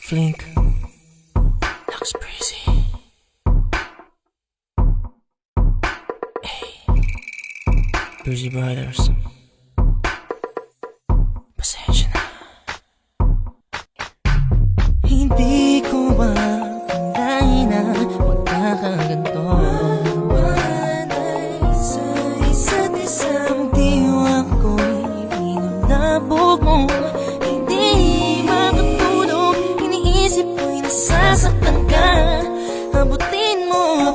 Flink, Lux Breezy, hey, Breezy Brothers. Pasensya na. Hindi ko akalain na magkakaganto. Wanay sa isa't isang diwa ko'y pinulabog mo. Hindi makatulog, iniisip ko'y nasasaktan ka. Abutin mo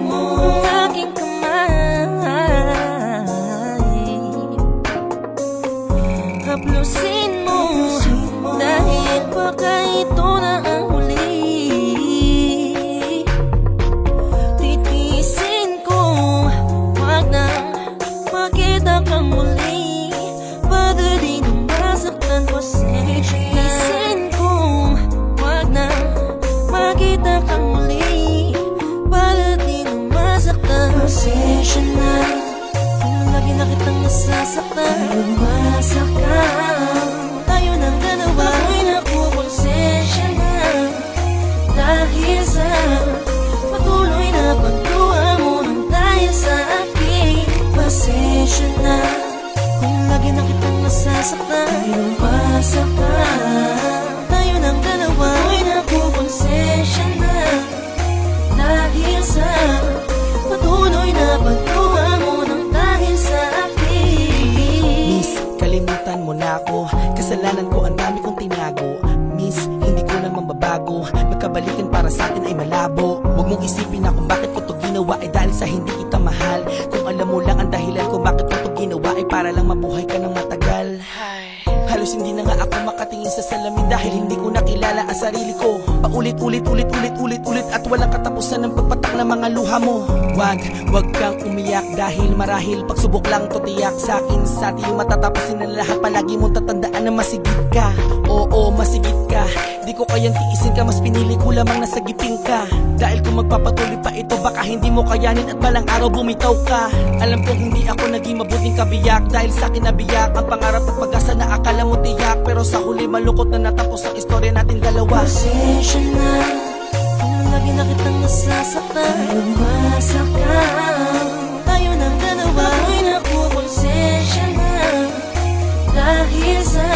ang aking kamay. Haplusin mo dahil baka ito na ang huli. Titiisin ko, wag nang makita kang muli. Para di nang masaktan pa sa'yo. Titiisin ko, wag nang makita kang muli. Para di nang masaktan. Pasensya na, lagi na kitang nasasaktan. Masaktan tayo ng dalawa. Ako'y nakukonsensya na dahil sa patuloy na pagluha mo nang dahil sa akin. Pasensya na kung lagi na kitang nasasaktan. Tayo masaktan tayo ng dalawa. Ako'y nakukonsensya na dahil sa patuloy na pagluha mo nang dahil sa akin. Miss, kalimutan mo na ako. Kasalanan ko, ang dami kong tinago. Miss, hindi ko naman babago. Magkabalikan para sa atin ay malabo. Huwag mong isipin na kung bakit ko to ginawa ay dahil sa hindi kita mahal. Kung alam mo lang ang dahilan kung bakit ko to ginawa ay para lang mabuhay ka ng matagal. Halos hindi na nga ako makatingin sa salamin dahil hindi ko nakilala ang sarili ko. Paulit-ulit at walang katapusan ng pagpatak ng mga luha mo. Wag kang umiyak dahil marahil pagsubok lang to tiyak sa akin. Sa atin matatapasin ang lahat. Palagi mong tatandaan na masigit ka. Oo, masigit ka. Di ko kayang tiisin ka, mas pinili ko lamang na sagipin ka. Dahil kung magpapatuloy pa ito, baka hindi mo kayanin at balang araw bumitaw ka. Alam kong hindi ako naging mabuting kabiyak dahil sa akin nabiyak ang pangarap at pag-asa na akala mo tiyak. Pero sa huli malungkot na natapos ang istorya natin dalawa. Pasensya na kung lagi na kitang nasasaktan. Tayo masaktan tayo ng dalawa. Ako'y nakukonsensya na dahil sa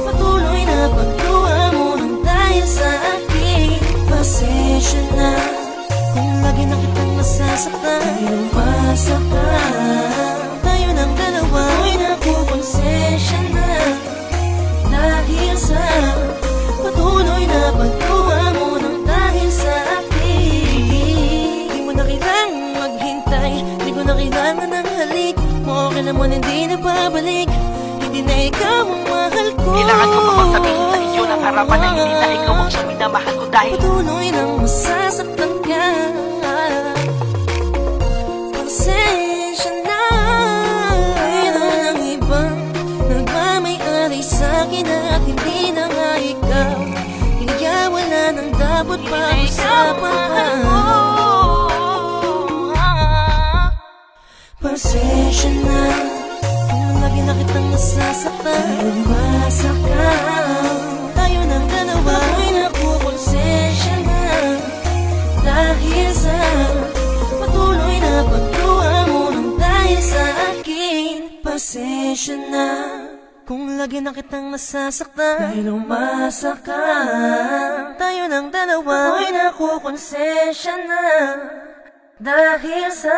patuloy na pagluha mo nang dahil sa akin. Pasensya na kung lagi na kitang nasasaktan. Tayo masaktan tayo ng dalawa. Ako'y nakukonsensya na dahil sa patuloy na pagluha mo nang dahil sa akin. Di mo na kailangan maghintay, di ko na kailangan ng halik mo. Okay naman hindi na babalik, hindi na ikaw ang mahal ko. Kailangan ko pa masabihin sa iyo ng harapan na hindi na ikaw ang siyang minamahal ko dahil patuloy nang masasaktan ka. Pasensya na, mayroon ang ibang nagmamayari sa'kin at hindi na nga ikaw. Kaya wala nang dapat pag-usapan pa. Pasensya na kung lagi na kitang nasasaktan. Tayo masaktan tayo ng dalawa. Ako'y nakukonsensya na dahil sa patuloy na pagluha mo nang dahil sa akin. Pasensya na kung lagi na kitang nasasaktan. Dahil umasaktan tayo ng dalawa. Ako'y nakukonsensya na dahil sa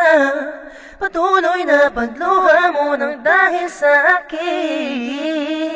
patuloy na pagluha mo nang dahil sa akin.